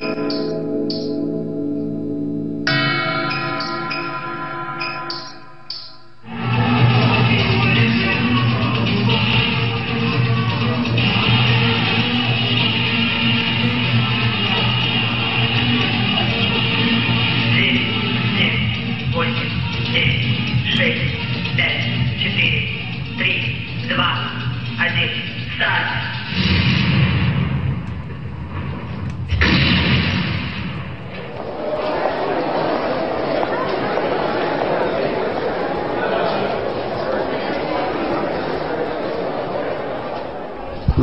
Cum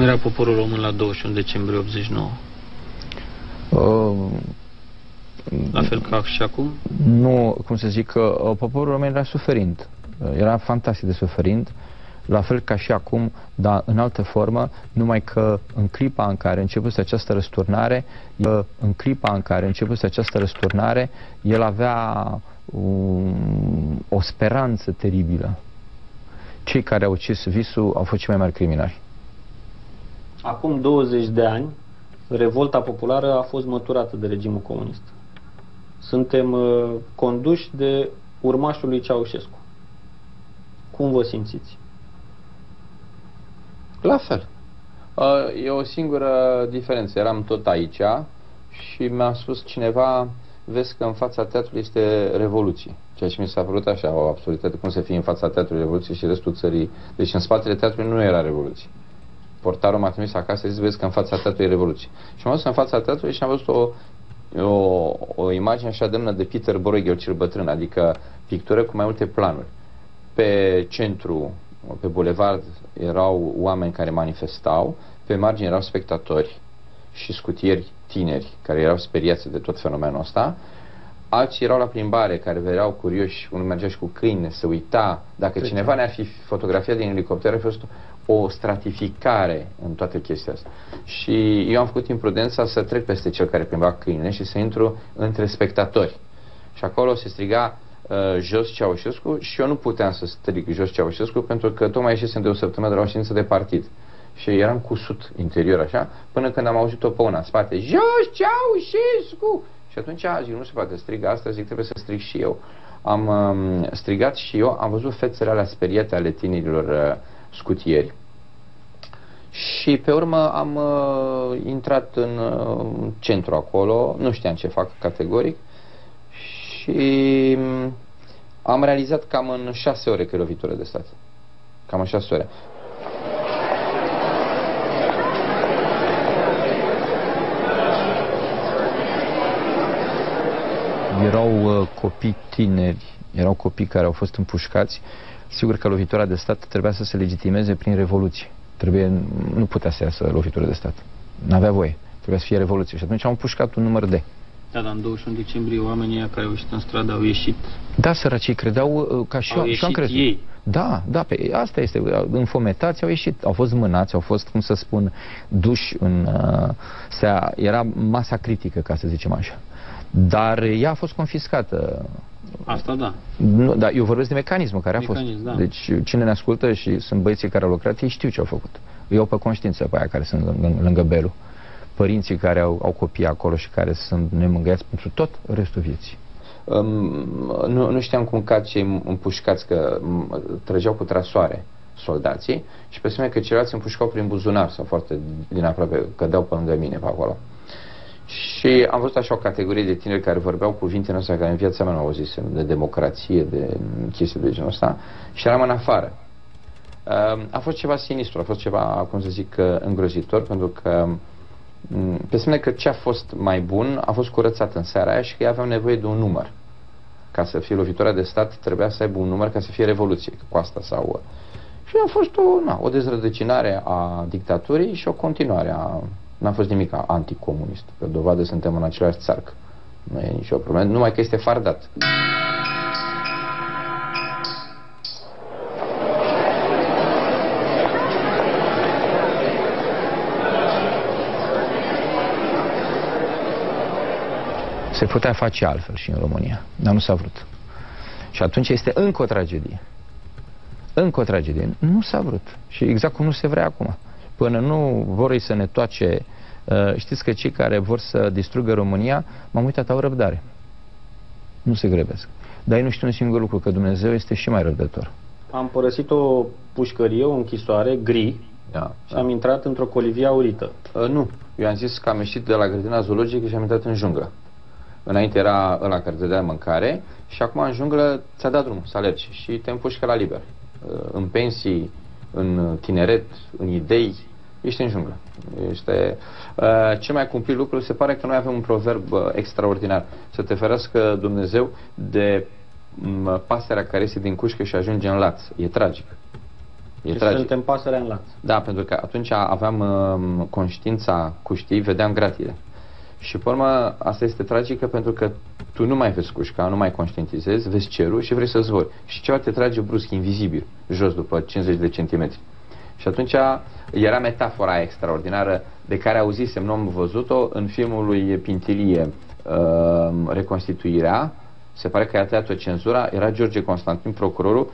era poporul român la 21 decembrie 89? La fel ca și acum? Nu, cum să zic, poporul român era suferind. Era fantastic de suferind, la fel ca și acum, dar în altă formă, numai că în clipa în care începuse această răsturnare, el avea o speranță teribilă. Cei care au ucis visul au fost cei mai mari criminali. Acum 20 de ani, revolta populară a fost măturată de regimul comunist. Suntem conduși de urmașul lui Ceaușescu. Cum vă simțiți? La fel. E o singură diferență. Eram tot aici și mi-a spus cineva, vezi că în fața teatrului este revoluție. Ceea ce mi s-a părut așa, o absurditate, cum să fie în fața teatrului revoluție și restul țării. Deci în spatele teatrului nu era revoluție. Portarul m-a trimis acasă și zis, vezi că în fața teatrului e revoluție. Și am văzut în fața teatrului și am văzut o imagine așa demnă de Peter Bruegel cel bătrân, adică pictură cu mai multe planuri. Pe centru, pe bulevard, erau oameni care manifestau, pe margine erau spectatori și scutieri tineri care erau speriați de tot fenomenul ăsta. Alții erau la plimbare, care erau curioși, unul mergea și cu câine, se uita. Dacă cineva ne-ar fi fotografiat din elicopter, ar fi fost o stratificare în toată chestia asta. Și eu am făcut imprudența să trec peste cel care plimba câine și să intru între spectatori. Și acolo se striga jos Ceaușescu și eu nu puteam să strig jos Ceaușescu pentru că tocmai ieșisem de o săptămână de la o ședință de partid. Și eram cusut interior așa, până când am auzit-o pe una în spate, jos Ceaușescu! Și atunci zic, nu se poate striga asta, zic, trebuie să strig și eu. Am strigat și eu, am văzut fețele alea speriate ale tinerilor scutieri. Și pe urmă am intrat în centru acolo, nu știam ce fac categoric, și am realizat cam în 6 ore că e lovitură de stat. Cam în 6 ore. Erau copii tineri, erau copii care au fost împușcați. Sigur că lovitura de stat trebuia să se legitimeze prin revoluție. Nu putea să iasă lovitură de stat. N-avea voie. Trebuia să fie revoluție. Și atunci am împușcat un număr de. Da, dar în 21 decembrie oamenii care au ieșit în stradă au ieșit. Da, sărăcii credeau ca și eu am crezut. Ei. Da, asta este. Înfometați au ieșit, au fost mânați, au fost, cum să spun, duși în... era masa critică, ca să zicem așa. Dar ea a fost confiscată. Asta da. Nu, dar eu vorbesc de mecanismul care a fost. Da. Deci cine ne ascultă și sunt băieții care au lucrat, ei știu ce au făcut. Eu pe conștiință pe aia care sunt lângă Belu. Părinții care au copii acolo și care sunt nemângâiați pentru tot restul vieții. Nu știam cum cad cei împușcați, că trăgeau cu trasoare soldații și pe semne că ceilalți împușcau prin buzunar sau foarte din aproape, cădeau pe lângă mine pe acolo. Și am văzut așa o categorie de tineri care vorbeau cuvintele astea care în viața mea nu au zis, de democrație, de chestii de genul ăsta, și eram în afară. A fost ceva sinistru, a fost ceva, cum să zic, îngrozitor, pentru că pe semne că ce a fost mai bun a fost curățat în seara aia și că ei aveau nevoie de un număr. Ca să fie lovitura de stat trebuia să aibă un număr ca să fie revoluție, cu asta sau... Și a fost o dezrădăcinare a dictaturii și o continuare a... N-a fost nimic anticomunist. Pe dovadă suntem în același țarc. Nu e nicio problemă, numai că este fardat. Se putea face altfel și în România, dar nu s-a vrut. Și atunci este încă o tragedie. Încă o tragedie. Nu s-a vrut. Și exact cum nu se vrea acum. Până nu vor să ne toace Știți că cei care vor să distrugă România, m-am uitat, au răbdare. Nu se grăbesc. Dar ei nu știu un singur lucru, că Dumnezeu este și mai răbdător. Am părăsit o pușcărie, o închisoare gri, și am intrat într-o colivie aurită. Nu. Eu am zis că am ieșit de la grădina zoologică și am intrat în junglă. Înainte era ăla care dădea mâncare și acum în junglă ți-a dat drumul să alergi și te împușcă la liber. În pensii, în tineret, în idei, ești în junglă. Ce mai cumplit lucru, se pare că noi avem un proverb extraordinar. Să te ferească Dumnezeu de pasărea care iese din cușcă și ajunge în laț. E tragic. Suntem pasărea în laț. Da, pentru că atunci aveam conștiința cuștii, vedeam gratile. Și pe urmă, asta este tragică pentru că tu nu mai vezi cușca, nu mai conștientizezi, vezi cerul și vrei să zbori. Și ceva te trage brusc, invizibil, jos după 50 de centimetri. Și atunci era metafora aia extraordinară de care auzisem, nu am văzut-o, în filmul lui Pintilie, Reconstituirea. Se pare că i-a tăiat o cenzura. Era George Constantin, procurorul,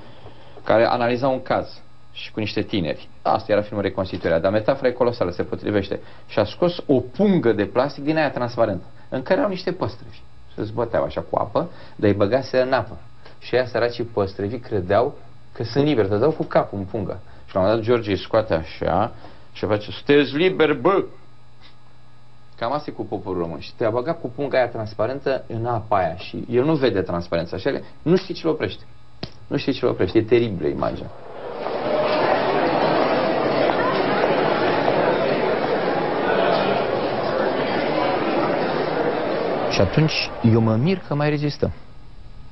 care analiza un caz și cu niște tineri. Asta era filmul Reconstituirea, dar metafora e colosală, se potrivește. Și a scos o pungă de plastic din aia transparentă, în care erau niște păstrăvi. Se zbăteau așa cu apă, dar îi băgase în apă. Și aia săracii păstrăvi credeau că sunt liberi, dădeau cu capul în pungă. Și la un moment dat George îi scoate așa și face: sunteți liberi, bă! Cam asta e cu poporul român. Și te-a băgat cu punga aia transparentă în apa aia și el nu vede transparența așa, nu știi ce-l oprește. Nu știi ce-l oprește. E teribilă imaginea. Și atunci eu mă mir că mai rezistăm.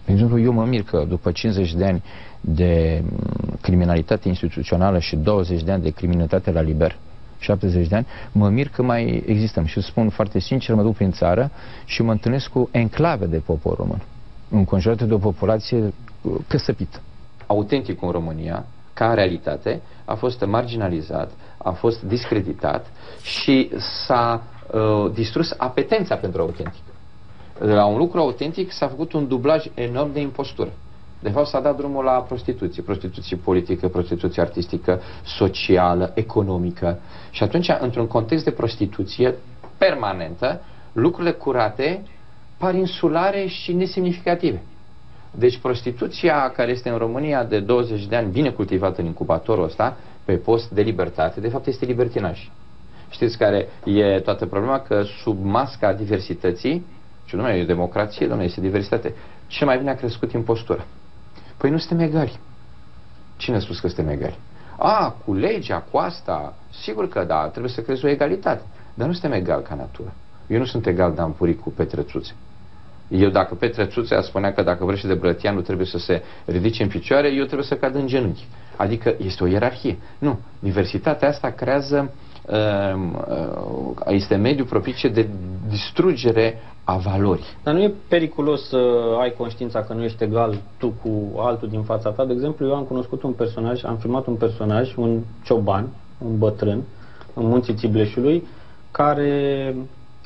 De exemplu, eu mă mir că după 50 de ani de criminalitate instituțională și 20 de ani de criminalitate la liber, 70 de ani, mă mir că mai existăm. Și spun foarte sincer, mă duc prin țară și mă întâlnesc cu enclave de popor român, înconjurate de o populație căsăpită. Autenticul în România, ca realitate, a fost marginalizat, a fost discreditat și s-a distrus apetența pentru autentic. De la un lucru autentic s-a făcut un dublaj enorm de impostură. De fapt s-a dat drumul la prostituție. Prostituție politică, prostituție artistică, socială, economică. Și atunci, într-un context de prostituție permanentă, lucrurile curate par insulare și nesemnificative. Deci prostituția care este în România de 20 de ani, bine cultivată în incubatorul ăsta, pe post de libertate, de fapt este libertinaj. Știți care e toată problema? Că sub masca diversității, și nu e democrație, domnule, este diversitate, ce mai bine a crescut impostura. Păi nu suntem egali. Cine a spus că suntem egali? Cu legea, cu asta, sigur că da, trebuie să crezi o egalitate. Dar nu suntem egali ca natură. Eu nu sunt egal de Ampuric cu Petrețuțe. Eu, dacă Petrețuțea spunea că dacă vrește de Brătianu trebuie să se ridice în picioare, eu trebuie să cad în genunchi. Adică este o ierarhie. Nu. Diversitatea asta creează, este mediul propice de distrugere a valorii. Dar nu e periculos să ai conștiința că nu ești egal tu cu altul din fața ta? De exemplu, eu am cunoscut un personaj, am filmat un personaj, un cioban, un bătrân, în munții Țibleșului, care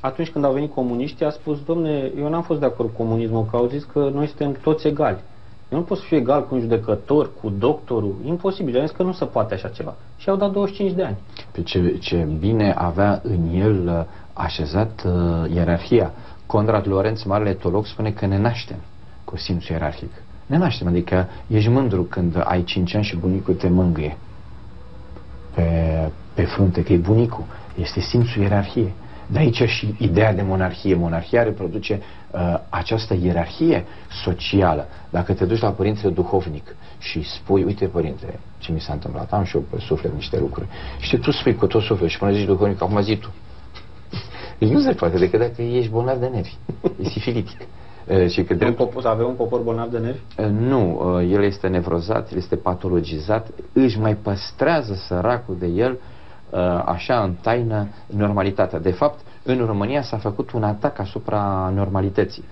atunci când au venit comuniștii a spus: domne, eu n-am fost de acord cu comunismul, că au zis că noi suntem toți egali. Eu nu pot să fiu egal cu un judecător, cu doctorul, imposibil. Am zis că nu se poate așa ceva. Și au dat 25 de ani. Pe ce bine avea în el așezat ierarhia. Conrad Lorenz, marele etolog, spune că ne naștem cu simțul ierarhic. Ne naștem, adică ești mândru când ai 5 ani și bunicul te mângâie pe frunte, că e bunicul. Este simțul ierarhiei. De aici și ideea de monarhie. Monarhia reproduce această ierarhie socială. Dacă te duci la părintele duhovnic și spui: uite, părinte, ce mi s-a întâmplat, am și eu pe suflet niște lucruri. Și tu spui cu tot suflet și până zici duhovnic: acum zi tu. Deci nu se poate decât dacă ești bolnav de nervi. E sifilitic. Și că avem un popor bolnav de nervi? Nu, el este nevrozat, el este patologizat, își mai păstrează săracul de el așa în taină normalitatea. De fapt, în România s-a făcut un atac asupra normalității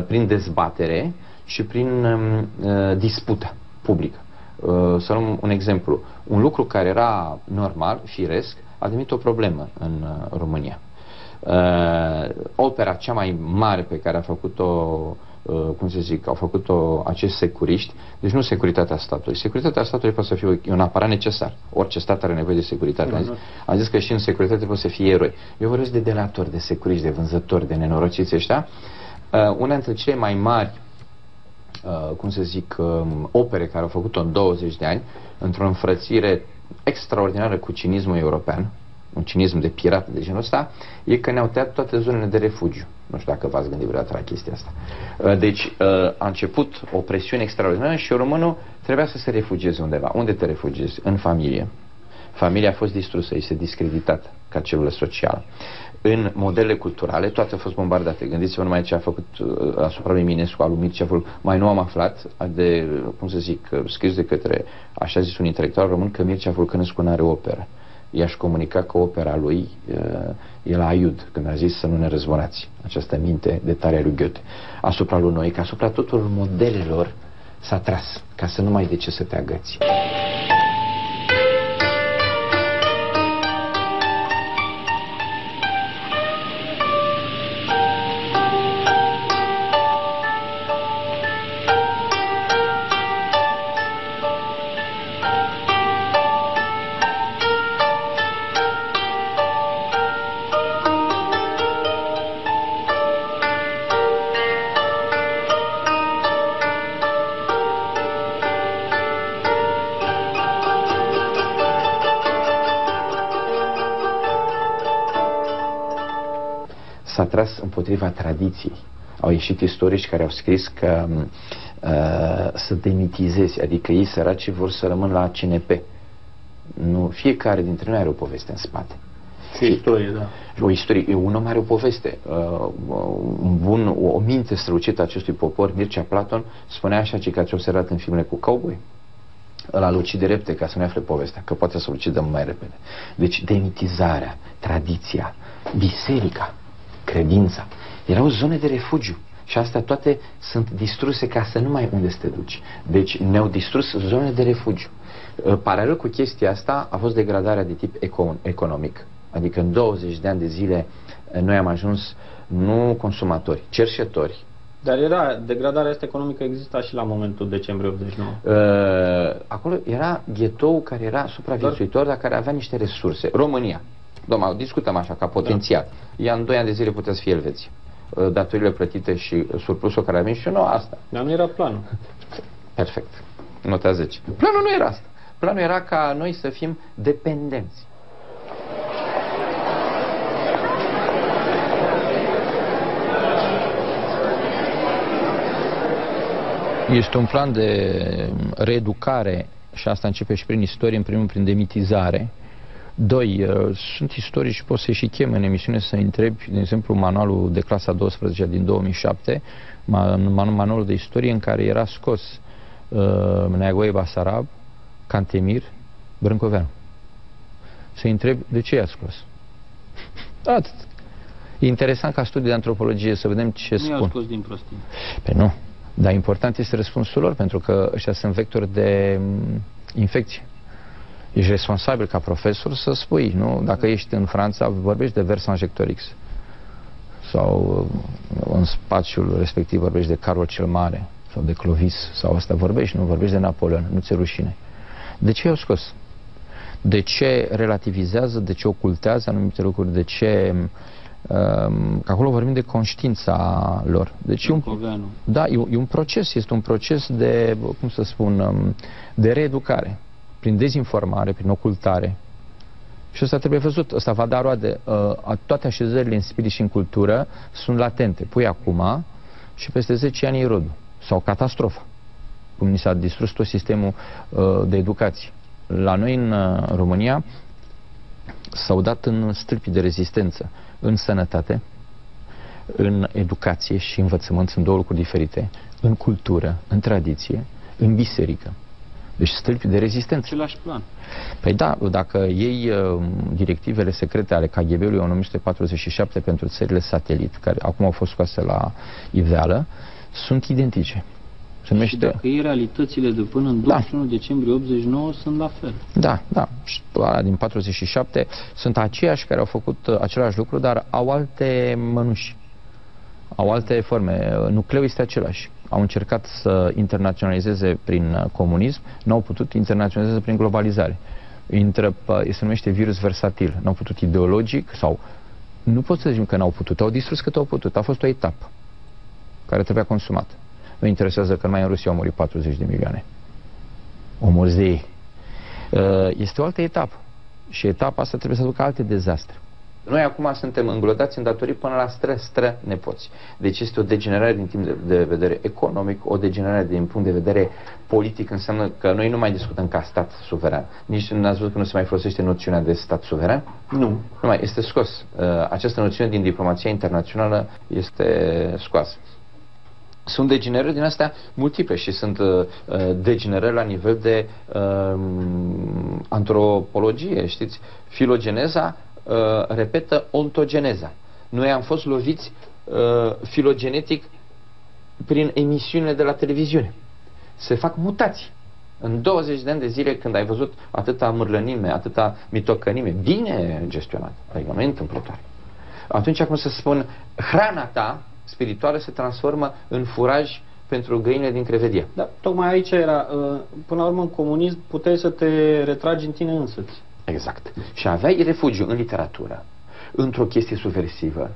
prin dezbatere și prin dispută publică. Să luăm un exemplu. Un lucru care era normal, firesc, a devenit o problemă în România. Opera cea mai mare pe care a făcut-o cum să zic, au făcut-o acești securiști, deci nu securitatea statului. Securitatea statului poate să fie un aparat necesar. Orice stat are nevoie de securitate. Am zis că și în securitate poate să fie eroi. Eu vorbesc de delatori, de securiști, de vânzători, de nenorociți ăștia. Una dintre cele mai mari, cum să zic, opere care au făcut-o în 20 de ani, într-o înfrățire extraordinară cu cinismul european, un cinism de pirată de genul ăsta, e că ne-au tăiat toate zonele de refugiu. Nu știu dacă v-ați gândit vreodată la chestia asta. Deci a început o presiune extraordinară și românul trebuia să se refugieze undeva. Unde te refugiezi? În familie. Familia a fost distrusă, este discreditată ca celulă socială. În modelele culturale, toate au fost bombardate. Gândiți-vă numai ce a făcut asupra lui Eminescu, al lui Mircea Fulc. Mai nu am aflat de, cum să zic, scris de către, așa zis, un intelectual român, că Mircea Fulcănescu nu are operă. I-aș comunica că opera lui e la Aiud, când a zis să nu ne războnați. Această minte de tare a lui Goethe. Asupra lui noi, că asupra tuturor modelelor s-a tras, ca să nu mai de ce să te agăți. S-a tras împotriva tradiției. Au ieșit istorici care au scris că să demitizezi, adică ei săraci vor să rămân la CNP. Nu, fiecare dintre noi are o poveste în spate. Și istorie, da. O istorie, un om are o poveste. O minte strălucită a acestui popor, Mircea Platon, spunea așa, ce că ați observat în filmele cu cowboy, ăla îl ucide repede ca să nu afle povestea, că poate să-l ucidă mai repede. Deci demitizarea, tradiția, biserica, credința, erau zone de refugiu. Și astea toate sunt distruse ca să nu mai unde să te duci. Deci ne-au distrus zone de refugiu. Paralel cu chestia asta a fost degradarea de tip economic. Adică în 20 de ani de zile noi am ajuns nu consumatori, cerșetori. Dar degradarea asta economică exista și la momentul decembrie 89. Acolo era ghetou care era supraviețuitor, dar care avea niște resurse. România. Dom'le, discutăm așa, ca potențial. Da. Ea în 2 ani de zile putea să fie Elveția. Datorile plătite și surplusul care a venit și nu asta. Dar nu era planul. Perfect. Nota 10. Planul nu era asta. Planul era ca noi să fim dependenți. Este un plan de reeducare și asta începe și prin istorie, în primul prin demitizare. 2. Sunt istorici și poți să-i și chem în emisiune să întrebi, de exemplu, manualul de clasa 12 din 2007, manualul de istorie în care era scos Neagoe Basarab, Cantemir, Brâncoveanu. Să-i întrebi de ce i-a scos. Atât. E interesant ca studiu de antropologie să vedem ce spun. Nu i-au scos din prostie. Păi nu. Dar important este răspunsul lor, pentru că ăștia sunt vectori de infecție. Ești responsabil ca profesor să spui, nu? Dacă ești în Franța, vorbești de Vercingétorix. Sau în spațiul respectiv vorbești de Carol cel Mare, sau de Clovis, sau asta vorbești, nu? Vorbești de Napoleon, nu ți-e rușine. De ce i-au scos? De ce relativizează, de ce ocultează anumite lucruri, de ce... Că acolo vorbim de conștiința lor. Deci da, e un proces, este un proces de, cum să spun, de reeducare. Prin dezinformare, prin ocultare. Și asta trebuie văzut. Asta va da roade. Toate așezările în spirit și în cultură sunt latente. Pui acum și peste 10 ani e rodul. Sau catastrofa. Cum ni s-a distrus tot sistemul de educație. La noi în România s-au dat în stâlpi de rezistență. În sănătate, în educație și învățământ sunt două lucruri diferite. În cultură, în tradiție, în biserică. Deci stâlpi de rezistență. Același plan. Păi da, dacă iei directivele secrete ale KGB-ului 1947 pentru țările satelit, care acum au fost scoase la iveală, sunt identice. Se numește... Și dacă iei realitățile de până în 21 decembrie 89, sunt la fel. Da, da. Și din 47 sunt aceiași care au făcut același lucru, dar au alte mănuși. au alte forme. Nucleul este același. Au încercat să internaționalizeze prin comunism, n-au putut internaționalizeze prin globalizare. Se numește virus versatil. N-au putut ideologic sau... Nu pot să zicem că n-au putut. Au distrus cât au putut. A fost o etapă care trebuia consumată. Nu interesează că numai în Rusia au murit 40 de milioane. Omorți de ei. Este o altă etapă. Și etapa asta trebuie să ducă alte dezastre. Noi acum suntem înglodați în datorii până la stră-nepoți. Deci este o degenerare din timp de vedere economic, o degenerare din punct de vedere politic, înseamnă că noi nu mai discutăm ca stat suveran. Nici nu ați văzut că nu se mai folosește noțiunea de stat suveran? Nu. Nu mai, este scos. Această noțiune din diplomația internațională este scoasă. Sunt degenerări din astea multiple și sunt degenerări la nivel de antropologie, știți? Filogeneza repetă ontogeneza. Noi am fost loviți filogenetic prin emisiunile de la televiziune. Se fac mutații. În 20 de ani de zile, când ai văzut atâta mârlănime, atâta mitocănime, bine gestionat, adică nu e întâmplătoare. Atunci, cum să spun, hrana ta spirituală se transformă în furaj pentru găinile din Crevedia. Da, tocmai aici era, până la urmă, în comunism puteai să te retragi în tine însuți. Exact. Și aveai refugiu în literatură, într-o chestie subversivă.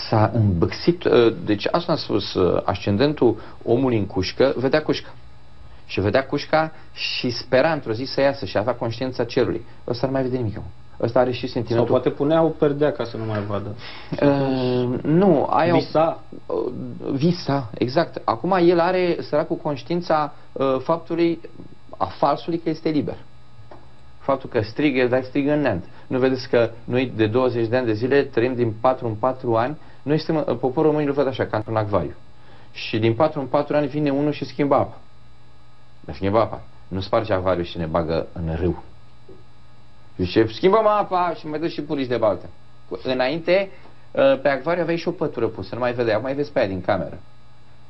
S-a îmbâxit, deci asta am spus, ascendentul omului în cușcă, vedea cușca. Și vedea cușca și spera într-o zi să iasă și avea conștiința cerului. Ăsta nu mai vede nimic. Ăsta are și sentimentul... Sau poate punea o perdea ca să nu mai vadă. Nu, aia... Visa. Visa, exact. Acum el are, săracul, conștiința faptului, a falsului, că este liber. Faptul că strigă, dar strigă în neant. Nu vedeți că noi de 20 de ani de zile trăim din 4 în 4 ani, noi suntem, poporul român îl văd așa, ca într-un acvariu. Și din 4 în 4 ani vine unul și schimbă apa. Dar schimbă apa. Nu sparge acvariul și ne bagă în râu. Zice, schimbăm apa și mai dă și purici de baltă. Înainte, pe acvariu aveai și o pătură pusă, nu mai vedeai, acum mai vezi pe aia din cameră.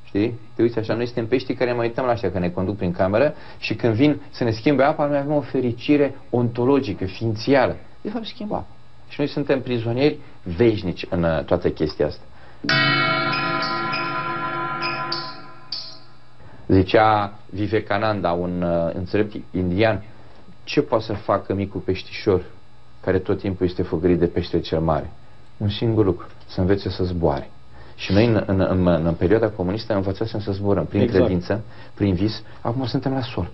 Știi? Te uiți așa, noi suntem peștii care mai uităm la așa, că ne conduc prin cameră și când vin să ne schimbe apa, noi avem o fericire ontologică, ființială. De fapt, schimbă apa. Și noi suntem prizonieri veșnici în toată chestia asta. Zicea Vivekananda, un înțelept indian, ce poate să facă micul peștișor care tot timpul este făgărit de peștele cel mare? Un singur lucru, să învețe să zboare. Și noi în perioada comunistă învățasem să zburăm prin credință, prin vis. Acum suntem la sol.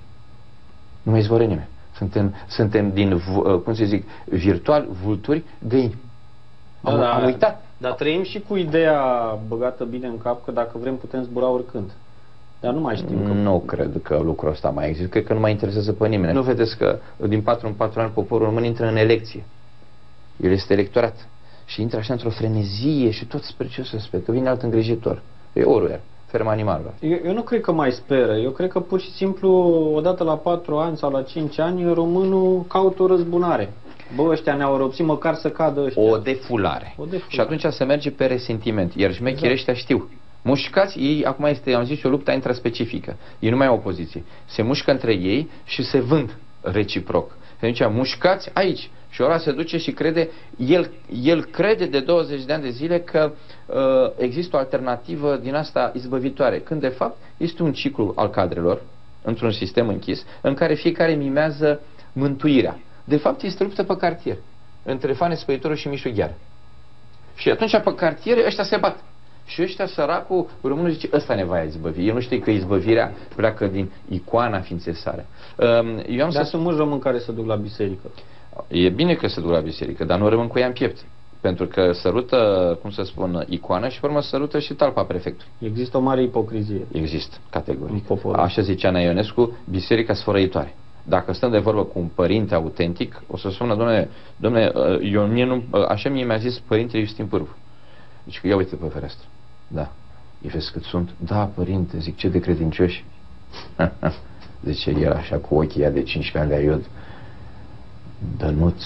Nu mai zboară nimeni. Suntem din, cum să zic, virtual, vulturi, găini. Am uitat. Dar trăim și cu ideea băgată bine în cap că dacă vrem putem zbura oricând. Dar nu mai știm că... Nu cred că lucrul ăsta mai există. Cred că nu mai interesează pe nimeni. Nu vedeți că din 4 în 4 ani poporul român intră în elecție. El este electorat. Și intră așa într-o frenezie și tot spre ce să sper, că vine alt îngrijitor. E Orwell, ferma animalelor. Eu nu cred că mai speră. Eu cred că pur și simplu, odată la 4 ani sau la 5 ani, românul caută o răzbunare. Bă, ăștia ne-au răpsit, măcar să cadă ăștia. O defulare. Și atunci se merge pe resentiment. Iar șmecherii ăștia știu. Mușcați ei, acum este, am zis, o luptă intraspecifică. Ei nu mai au opoziție. Se mușcă între ei și se vând reciproc. Atunci, mușcați aici. Și ora se duce și crede, el crede de 20 de ani de zile că există o alternativă din asta izbăvitoare. Când de fapt este un ciclu al cadrelor, într-un sistem închis, în care fiecare mimează mântuirea. De fapt este luptă pe cartier, între Fane Spăitorul și Mișu Gheară. Și atunci pe cartiere ăștia se bat. Și ăștia, săracul, românul zice, ăsta ne va izbăvi. El nu știe că izbăvirea pleacă din icoana ființei sale. Dar sunt mulți români care se duc la biserică. E bine că se duc la biserică, dar nu rămân cu ea în piept. Pentru că sărută, cum să spun, icoana și pe urmă sărută și talpa prefectului. Există o mare ipocrizie. Există, categoric. Așa zicea Ana Ionescu, biserica sfărăitoare. Dacă stăm de vorbă cu un părinte autentic, o să spună, dom'le, așa mi-a zis părintele Iustin Pârvu. Deci că ia uite pe fereastră. Da. Îi vezi cât sunt? Da, părinte, zic, ce de credincioși. Zice el așa cu ochii ea de 15 ani de aiod. Dănuț,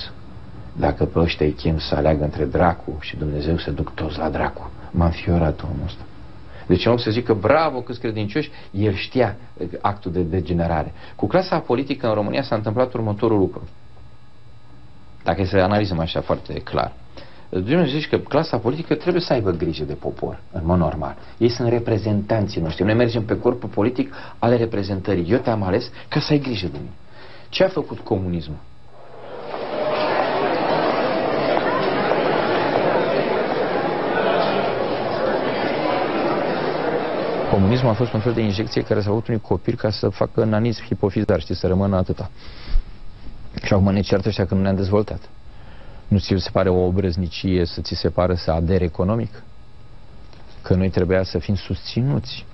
dacă pe ăștia îi chem să aleagă între dracu și Dumnezeu, se duc toți la dracu. M-a înfiorat omul ăsta. Deci în loc să zică bravo câți credincioși, el știa actul de degenerare. Cu clasa politică în România s-a întâmplat următorul lucru. Dacă să analizăm așa foarte clar. Dumnezeu zice că clasa politică trebuie să aibă grijă de popor, în mod normal. Ei sunt reprezentanții noștri. Noi mergem pe corpul politic ale reprezentării. Eu te-am ales ca să ai grijă de mine. Ce a făcut comunismul? Comunismul a fost un fel de injecție care s-a făcut unui copil ca să facă nanism hipofizar, știi, să rămână atâta. Și acum ne certă ăștia că nu ne-am dezvoltat. Nu ți se pare o obrăznicie să ți se pară să adere economic? Că noi trebuia să fim susținuți.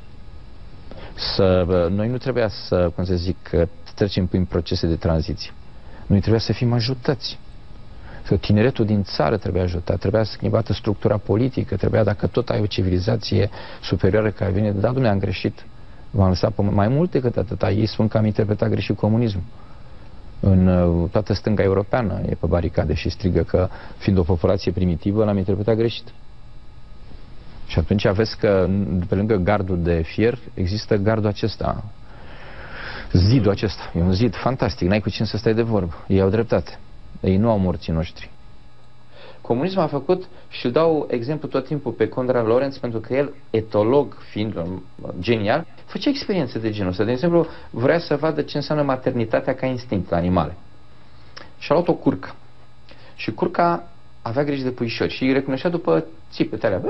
Noi nu trebuia să, cum să zic, trecem prin procese de tranziție. Noi trebuia să fim ajutați. Că tineretul din țară trebuia ajutat, trebuia schimbată structura politică, trebuia, dacă tot ai o civilizație superioară care vine, da, Dumnezeu, am greșit. V-am lăsat mai mult decât atâta. Ei spun că am interpretat greșit comunismul. În toată stânga europeană e pe baricade și strigă că, fiind o populație primitivă, l-am interpretat greșit. Și atunci vezi că, pe lângă gardul de fier, există gardul acesta, zidul acesta. E un zid fantastic, n-ai cu cine să stai de vorbă. Ei au dreptate. Ei nu au morții noștri. Comunismul a făcut, și îl dau exemplu tot timpul pe Conrad Lorenz, pentru că el, etolog fiind genial, făcea experiențe de genul ăsta. De exemplu, vrea să vadă ce înseamnă maternitatea ca instinct la animale. Și a luat o curcă. Și curca avea grijă de puișori și îi recunoștea după țipetele.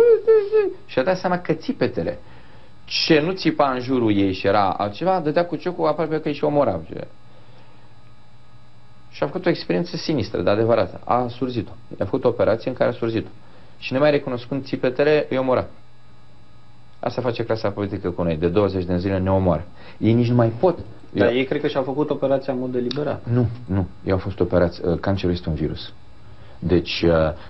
Și a dat seama că țipetele, ce nu țipa în jurul ei și era altceva, dădea cu ciocul aproape că îi și omora. Și a făcut o experiență sinistră, dar adevărată. A surzit-o. A făcut o operație în care a surzit-o. Și nemai recunoscând țipetele, îi omora. Asta face clasa politică cu noi. De 20 de zile ne omoară. Ei nici nu mai pot. Dar ei cred că și-au făcut operația în mod deliberat. Nu. Ei au fost operați. Cancerul este un virus. Deci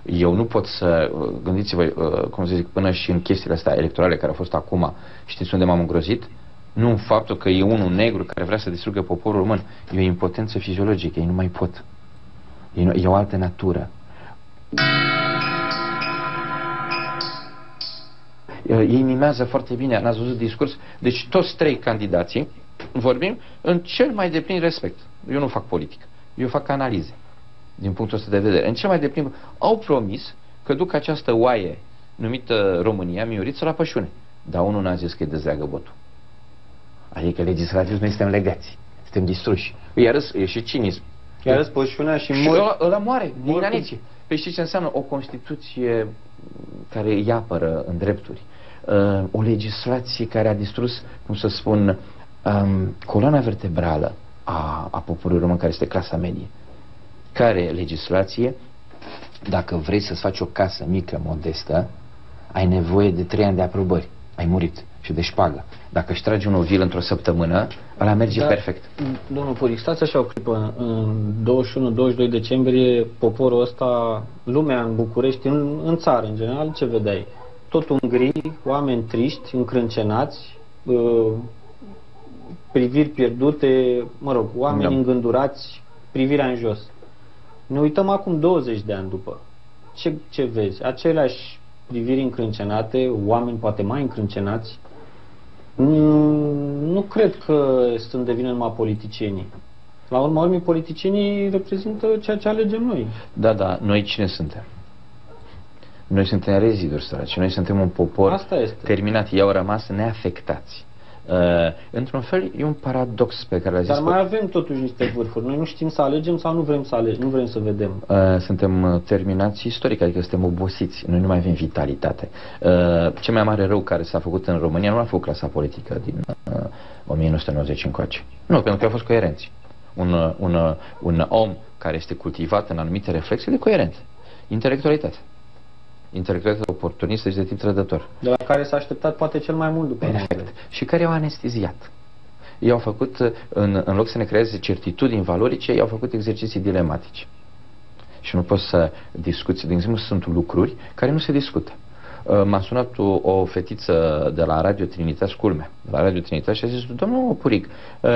eu nu pot să... Gândiți-vă, cum să zic, până și în chestiile astea electorale care au fost acum, știți unde m-am îngrozit? Nu în faptul că e unul negru care vrea să distrugă poporul român. E o impotență fiziologică. Ei nu mai pot. E o altă natură. Ei mimează foarte bine. N-ați văzut discurs? Deci toți trei candidații vorbim în cel mai deplin respect. Eu nu fac politică. Eu fac analize. Din punctul ăsta de vedere. În cel mai deplin au promis că duc această oaie numită România, Mioriță, la pășune. Dar unul n-a zis că îi dezleagă votul. Adică legislativ noi suntem legați. Suntem distruși. E și cinism. Iar răspășunea și ăla moare din inaniție. Păi știți ce înseamnă? O Constituție care îi apără în drepturi. O legislație care a distrus, cum să spun, coloana vertebrală a poporului român, care este clasa medie. Care legislație, dacă vrei să-ți faci o casă mică, modestă, ai nevoie de 3 ani de aprobări. Ai murit și de șpagă. Dacă își tragi un ovil într-o săptămână, ăla merge perfect. Domnul Puric, stați așa o clipă. În 21-22 decembrie, poporul ăsta, lumea în București, în țară, în general, ce vedeai? Tot un gri, oameni triști, încrâncenați, priviri pierdute, mă rog, oameni îngândurați, privirea în jos. Ne uităm acum 20 de ani după. Ce vezi? Aceleași priviri încrâncenate, oameni poate mai încrâncenați. Nu cred că sunt de vină numai politicienii. La urma urmei, politicienii reprezintă ceea ce alegem noi. Da, noi cine suntem? Noi suntem reziduri săraci. Noi suntem un popor terminat. Ei au rămas neafectați. Într-un fel e un paradox pe care l-a zis. Dar mai avem totuși niște vârfuri. Noi nu știm să alegem sau nu vrem să alegem, nu vrem să vedem. Suntem terminați istoric, adică suntem obosiți. Noi nu mai avem vitalitate. Cel mai mare rău care s-a făcut în România nu a fost clasa politică din 1990 încoace. Nu, pentru că au fost coerenți. Un om care este cultivat în anumite reflexe de coerent. Intelectualitate oportunistă și de tip trădător. De la care s-a așteptat poate cel mai mult după perfect. Și care i-au anesteziat. Ei au făcut, în loc să ne creeze certitudini valorice, ei au făcut exerciții dilematice. Și nu poți să discuți. De exemplu, sunt lucruri care nu se discută. M-a sunat o fetiță de la Radio Trinitas, culmea, de la Radio Trinitas, și a zis: domnul Puric,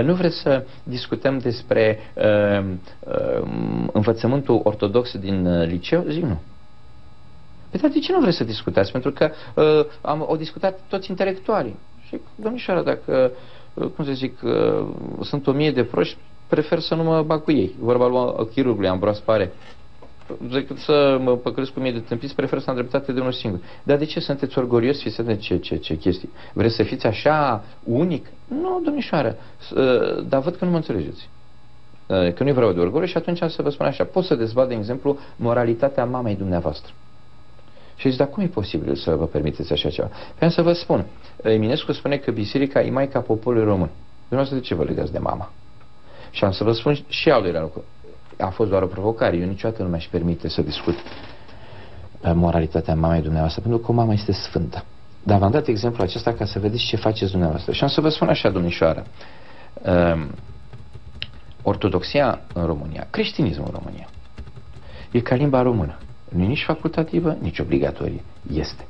nu vreți să discutăm despre învățământul ortodox din liceu? Zic nu. Păi, dar de ce nu vreți să discutați? Pentru că au discutat toți intelectualii. Și, domnișoara, dacă, cum să zic, sunt 1000 de proști, prefer să nu mă bag cu ei. Vorba lui chirurgului Ambroas Pare. decât să mă păcălesc cu mie de tâmpiți, prefer să am dreptate de unul singur. Dar de ce sunteți orgolios? Fiți ce chestii. Vreți să fiți așa unic? Nu, domnișoară, dar văd că nu mă înțelegeți. Că nu-i vreau de orgoliu și atunci am să vă spun așa. Pot să dezbat, de exemplu, moralitatea mamei dumneavoastră. Și zic, dar cum e posibil să vă permiteți așa ceva? Vreau să vă spun, Eminescu spune că biserica e maica poporului român. Dumneavoastră de ce vă legați de mama? Și am să vă spun și al doilea lucru. A fost doar o provocare. Eu niciodată nu mi-aș permite să discut moralitatea mamei dumneavoastră, pentru că o mamă este sfântă. Dar v-am dat exemplul acesta ca să vedeți ce faceți dumneavoastră. Și am să vă spun așa, domnișoară. Ortodoxia în România, creștinismul în România, e ca limba română. Nu e nici facultativă, nici obligatorie. Este.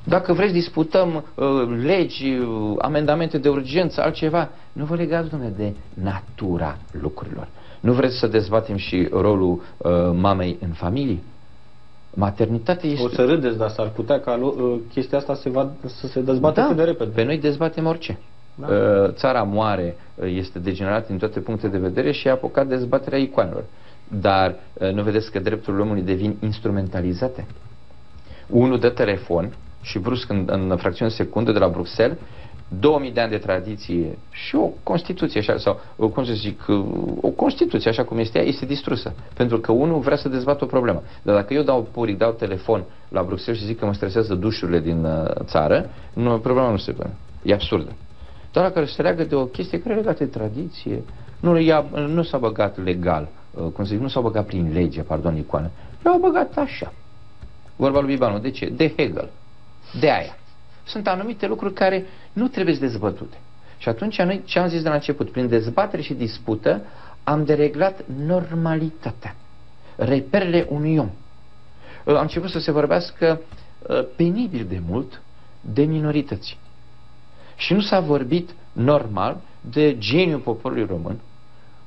Dacă vreți, disputăm legi, amendamente de urgență, altceva. Nu vă legați, domnule, de natura lucrurilor. Nu vreți să dezbatem și rolul mamei în familie? Maternitatea este... O să râdeți, dar s-ar putea ca chestia asta să se dezbată cât de repede. Pe noi dezbatem orice. Da. Țara moare, este degenerată din toate punctele de vedere și a apucat dezbaterea icoanelor. Dar nu vedeți că drepturile omului devin instrumentalizate? Unul dă telefon și brusc în fracțiune de secundă de la Bruxelles 2000 de ani de tradiție și o Constituție așa, sau cum să zic, o Constituție așa cum este ea, este distrusă. Pentru că unul vrea să dezbată o problemă. Dar dacă eu dau telefon la Bruxelles și zic că mă stresează dușurile din țară, problema nu se pune. E absurdă. Dar dacă se leagă de o chestie care e legată de tradiție, nu s-a băgat legal, cum să zic, nu s-a băgat prin lege, pardon, icoană. Le-au băgat așa. Vorba lui Bibanu, de ce? De Hegel. De aia. Sunt anumite lucruri care nu trebuie dezbătute. Și atunci noi, ce am zis de la început, prin dezbatere și dispută, am dereglat normalitatea, reperele unui om. Am început să se vorbească penibil de mult de minorități. Și nu s-a vorbit normal de geniul poporului român,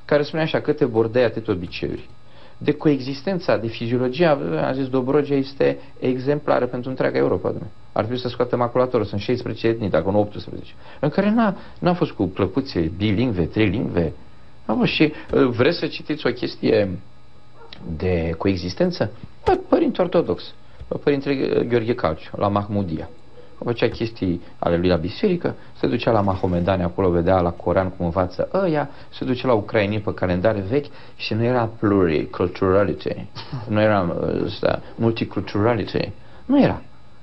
care spune așa, câte bordei, atât obiceiuri. De coexistența, de fiziologia, am zis, Dobrogea este exemplară pentru întreaga Europa. Ar trebui să scoată maculatorul, sunt 16 etnii, dacă nu 18, în care n-a fost cu plăcuțe bilingve, trilingve. Și vreți să citiți o chestie de coexistență? Părinte ortodox, Părinte Gheorghe Calciu, la Mahmudia. Făcea chestii ale lui la biserică, se ducea la mahomedani, acolo vedea la Coran cum învață ăia, se ducea la ucrainii pe calendare vechi și nu era pluriculturality, nu era multiculturality, nu era.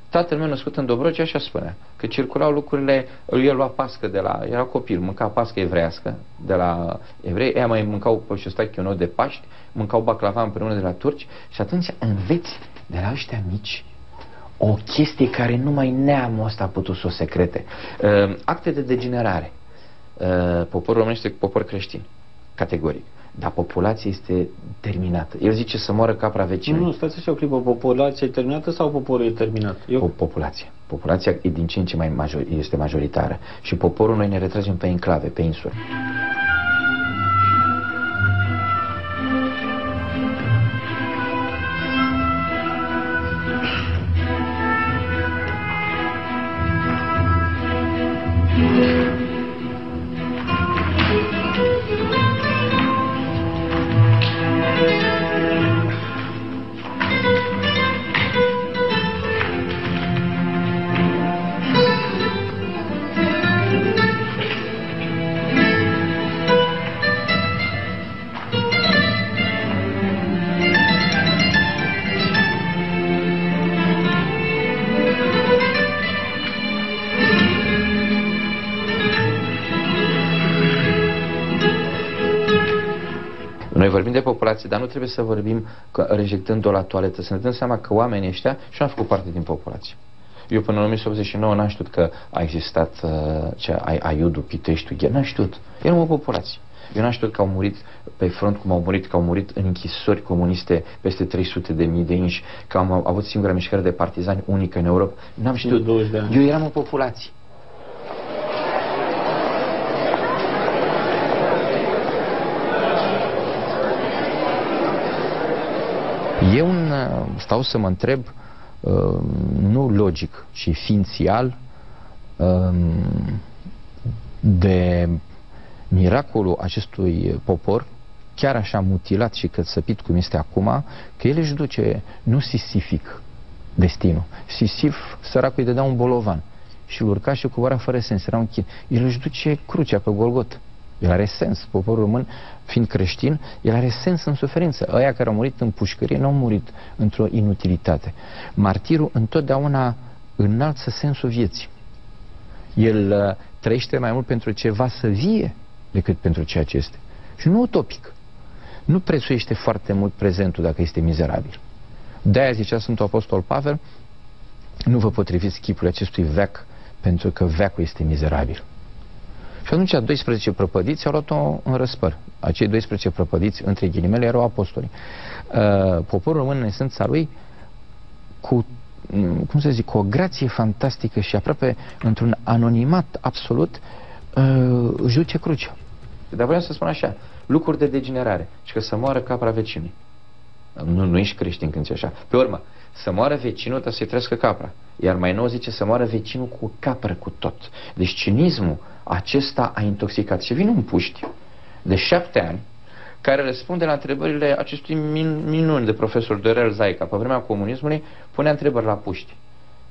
Tatăl meu născut în Dobrogea așa spunea, că circulau lucrurile, el lua pască de la, era copil, mânca pască evreiască de la evrei, ea mai mâncau pe șostache de Paști, mâncau baclava împreună de la turci și atunci înveți de la ăștia mici o chestie care numai neamul ăsta a putut să o secrete. Acte de degenerare. Poporul român este popor creștin, categoric. Dar populația este terminată. El zice să moară capra vecinului. Nu, stați așa o clipă. Populația e terminată sau poporul e terminat? Populația. Populația e din ce în ce mai este majoritară. Și poporul noi ne retragem pe enclave, pe insule. Vorbim de populație, dar nu trebuie să vorbim rejectând-o la toaletă, să ne dăm seama că oamenii ăștia și-au făcut parte din populație. Eu până în 1989 n-am știut că a existat Aiudul, Piteștiul, n-am știut. Eram o populație. Eu n-am știut că au murit pe front cum au murit, că au murit în închisori comuniste peste 300.000 de inși, că am avut singura mișcare de partizani unică în Europa. N-am știut. Eu eram o populație. Eu stau să mă întreb, nu logic, ci ființial, de miracolul acestui popor chiar așa mutilat și cățăpit cum este acum, că el își duce, nu sisific, destinul. Sisif, săracul, îi dădea un bolovan și îl urca și cobora fără sens, era un chin. El își duce crucea pe Golgot. El are sens. Poporul român, fiind creștin, el are sens în suferință. Ăia care au murit în pușcărie nu au murit într-o inutilitate. Martirul întotdeauna înalță sensul vieții. El trăiește mai mult pentru ceva să vie decât pentru ceea ce este. Și nu utopic. Nu prețuiește foarte mult prezentul dacă este mizerabil. De-aia zicea Sfântul Apostol Pavel, nu vă potriviți chipul acestui veac, pentru că veacul este mizerabil. Și atunci 12 prăpădiți au luat-o în răspăr. Acei 12 prăpădiți, între ghilimele, erau apostoli. Poporul român, în esența lui, cu, cum să zic, cu o grație fantastică și aproape într-un anonimat absolut, își duce crucea. Dar vreau să spun așa, lucruri de degenerare, și că să moară capra vecinului. Nu ești creștin când zici așa. Pe urmă, să moară vecinul, dar să-i trăiască capra. Iar mai nou zice să moară vecinul cu capră cu tot. Deci cinismul acesta a intoxicat. Și vine un puști de 7 ani care răspunde la întrebările acestui minuni de profesor Dorel Zaica. Pe vremea comunismului punea întrebări la puști.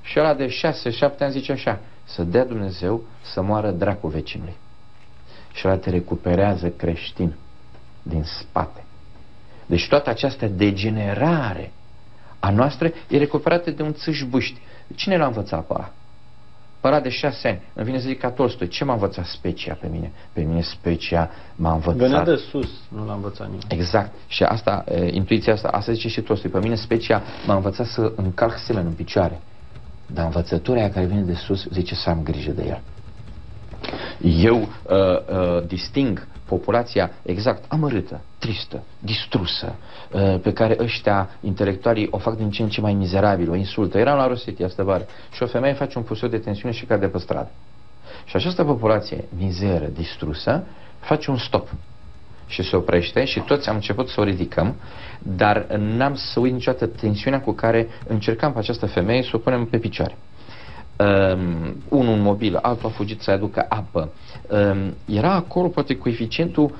Și ăla de 6-7 ani zice așa: să dea Dumnezeu să moară dracul vecinului. Și ăla te recuperează creștin din spate. Deci toată această degenerare a noastră e recuperată de un țâșbuști. Cine l-a învățat pe ăla? Pe ăla de 6 ani. Îmi vine să zic ca Tolstoi. Ce m-a învățat specia pe mine? Pe mine specia m-a învățat. Venea de sus, nu l-a învățat nimeni. Exact. Și asta, intuiția asta zice și Tolstoi. Pe mine specia m-a învățat să încalc semen în picioare. Dar învățătura aia care vine de sus zice să am grijă de el. Eu disting populația exact amărâtă, tristă, distrusă, pe care ăștia intelectualii o fac din ce în ce mai mizerabil, o insultă. Eram la Rosetti astă vară și o femeie face un puseu de tensiune și cade pe stradă. Și această populație mizeră, distrusă, face un stop și se oprește și toți am început să o ridicăm, dar n-am să uit niciodată tensiunea cu care încercam pe această femeie să o punem pe picioare. Unul mobil, altul a fugit să aducă apă. Era acolo poate coeficientul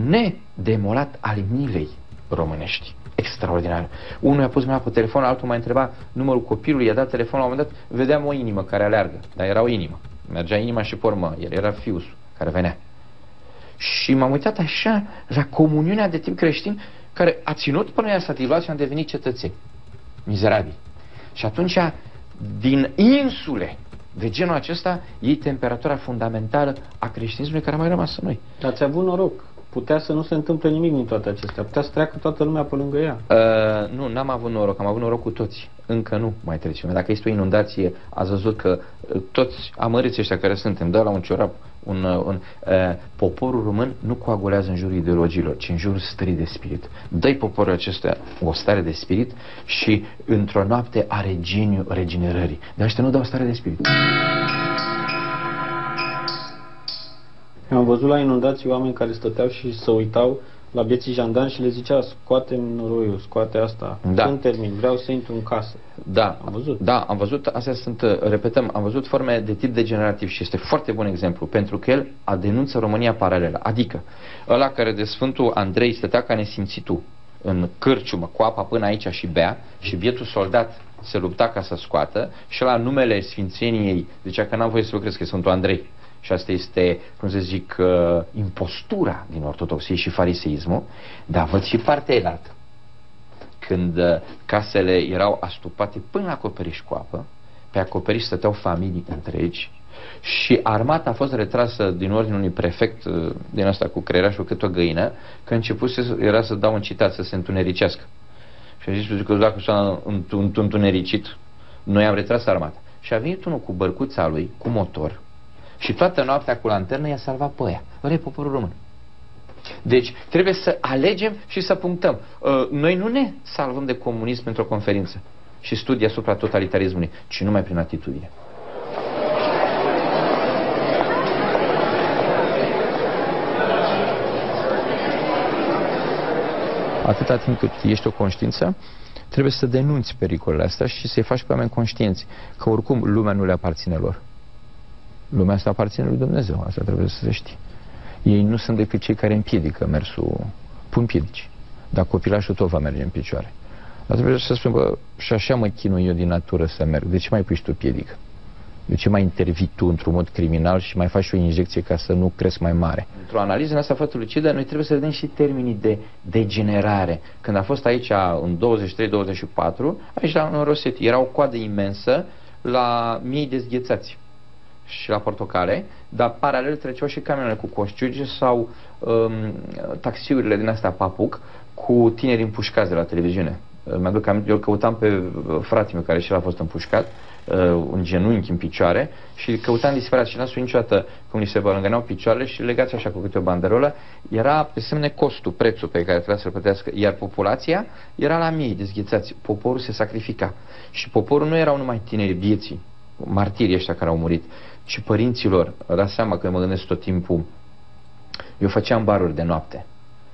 nedemolat al milei românești. Extraordinar. Unul i-a pus mâna pe telefon, altul m-a întrebat numărul copilului, i-a dat telefonul, la un moment dat vedeam o inimă care aleargă, dar era o inimă. Mergea inima și pe urmă, el era fiusul care venea. Și m-am uitat așa la comuniunea de tip creștin care a ținut până i-a sativat și am devenit cetățeni mizerabili. Și atunci, din insule de genul acesta, e temperatura fundamentală a creștinismului care a mai rămas în noi. Ați avut noroc. Putea să nu se întâmple nimic din toate acestea. Putea să treacă toată lumea pe lângă ea. Nu, n-am avut noroc. Am avut noroc cu toți. Încă nu mai trece. Dacă este o inundație, ați văzut că toți amărâții ăștia care suntem, dă la un ciorap, poporul român nu coagulează în jurul ideologiilor, ci în jurul stării de spirit. Dă-i poporul acesta o stare de spirit și într-o noapte are geniul regenerării. Dar ăștia nu dau stare de spirit. Eu am văzut la inundații oameni care stăteau și se uitau la bieții jandarmi și le zicea: scoate-mi noroiul, scoate asta, da. Când termin, vreau să intru în casă. Da, am văzut. Da, am văzut, astea sunt, repetăm, am văzut forme de tip degenerativ și este foarte bun exemplu, pentru că el denunță România paralelă, adică ăla care de Sfântul Andrei stătea ca nesimțitul în cârciumă cu apa până aici și bea și bietul soldat se lupta ca să scoată și la numele Sfințeniei zicea că n-am voie să lucrez, că e Sfântul Andrei. Și asta este, cum să zic, impostura din ortodoxie și fariseismul, dar văd și partea elaltă. Când casele erau astupate până la acoperiș cu apă, pe acoperiș stăteau familii întregi și armata a fost retrasă din ordinul unui prefect din asta cu creierașul cât o găină, că început era să dau un citat, să se întunericească. Și a zis că dacă s-a întunericit, noi am retras armata. Și a venit unul cu bărcuța lui, cu motor, și toată noaptea cu lanternă i-a salvat pe aia. Ăla e poporul român. Deci trebuie să alegem și să punctăm. Noi nu ne salvăm de comunism într-o conferință și studii asupra totalitarismului, ci numai prin atitudine. Atâta timp cât ești o conștiință, trebuie să denunți pericolele astea și să-i faci pe oameni conștienți că oricum lumea nu le aparține lor. Lumea asta aparține lui Dumnezeu, asta trebuie să se știe. Ei nu sunt decât cei care împiedică mersul pun piedici. Dar copilașul tot va merge în picioare. Dar trebuie să spun, bă, și așa mă chinui eu din natură să merg. De ce mai pui și tu piedică? De ce mai intervii tu într-un mod criminal și mai faci și o injecție ca să nu cresc mai mare? Într-o analiză în asta foarte lucidă, noi trebuie să vedem și termenii de degenerare. Când a fost aici în 23-24, aici în Rosetti era o coadă imensă la miei de zghețați și la portocale, dar paralel treceau și camioanele cu coșciugi sau taxiurile din astea papuc cu tineri împușcați de la televiziune. Mi-aduc aminte, eu căutam pe fratele meu care și el a fost împușcat în genunchi, în picioare, și căutam disperat și n-a spus niciodată cum li se bălângăneau picioarele și legați așa cu câte o banderolă. Era pe semne costul, prețul pe care trebuia să-l plătească, iar populația era la mii de zghețați. Poporul se sacrifica și poporul nu erau numai tineri vieții, martirii ăștia care au murit, ci părinților. Dați seama că mă gândesc tot timpul, eu făceam baruri de noapte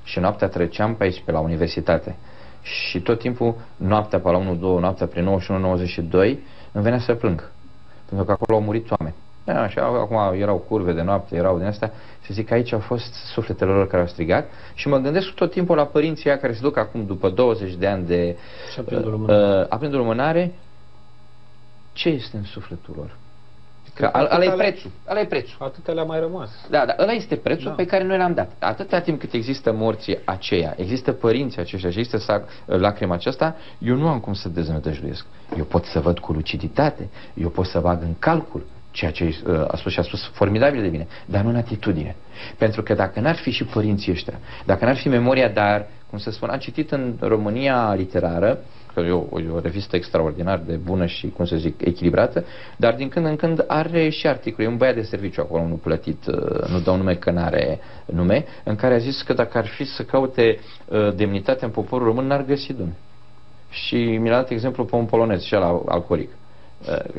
și noaptea treceam pe aici, pe la universitate, și tot timpul noaptea pe la 1-2, noaptea prin 91-92 îmi venea să plâng, pentru că acolo au murit oameni. Și acum erau curve de noapte, erau din astea, și zic că aici au fost sufletele lor care au strigat, și mă gândesc tot timpul la părinții care se duc acum după 20 de ani de aprindul lumânare, ce este în sufletul lor? Că ăla e prețul. Ăla e prețul. Atâtea le-a mai rămas. Da, dar ăla este prețul pe care noi l-am dat. Atâta timp cât există morții aceia, există părinții aceștia și există lacrima aceasta, eu nu am cum să deznădăjduiesc. Eu pot să văd cu luciditate, eu pot să bag în calcul ceea ce a spus formidabil de bine, dar nu în atitudine. Pentru că dacă n-ar fi și părinții ăștia, dacă n-ar fi memoria, dar, cum să spun, am citit în România Literară, că e o revistă extraordinar de bună și, cum să zic, echilibrată, dar din când în când are și articole. E un băiat de serviciu acolo, nu plătit, nu dau nume că n-are nume, în care a zis că dacă ar fi să caute demnitatea în poporul român, n-ar găsi, domnule. Și mi-a dat exemplu pe un polonez, și ăla alcoolic.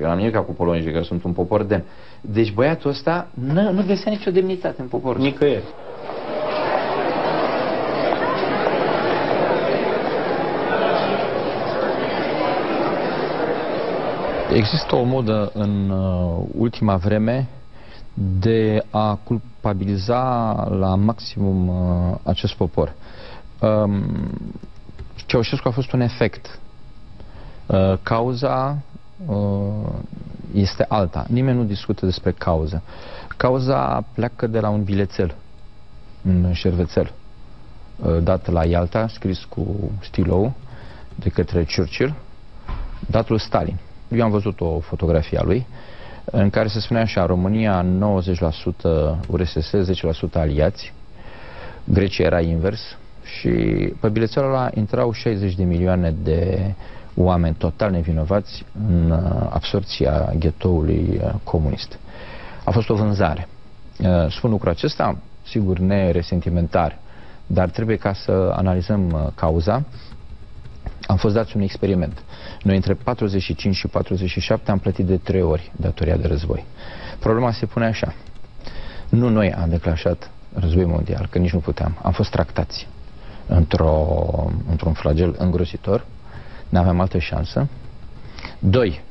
Eu n-am nimic cu polonezii, că sunt un popor demn. Deci băiatul ăsta nu găsea nicio demnitate în poporul. Nicăieri. Există o modă în ultima vreme de a culpabiliza la maximum acest popor. Ceaușescu a fost un efect. Cauza este alta. Nimeni nu discută despre cauză. Cauza pleacă de la un bilețel, un șervețel, dat la Ialta, scris cu stilou de către Churchill, dat lui Stalin. Eu am văzut o fotografie a lui în care se spunea așa: România 90% URSS, 10% aliați, Grecia era invers, și pe bilețelul ăla intrau 60 de milioane de oameni total nevinovați în absorția ghetoului comunist. A fost o vânzare. Spun lucrul acesta, sigur, neresentimentar, dar trebuie ca să analizăm cauza. Am fost dați un experiment. Noi între 45 și 47 am plătit de 3 ori datoria de război. Problema se pune așa: nu noi am declanșat război mondial, că nici nu puteam. Am fost tractați într-un flagel îngrozitor. N-aveam altă șansă. 2.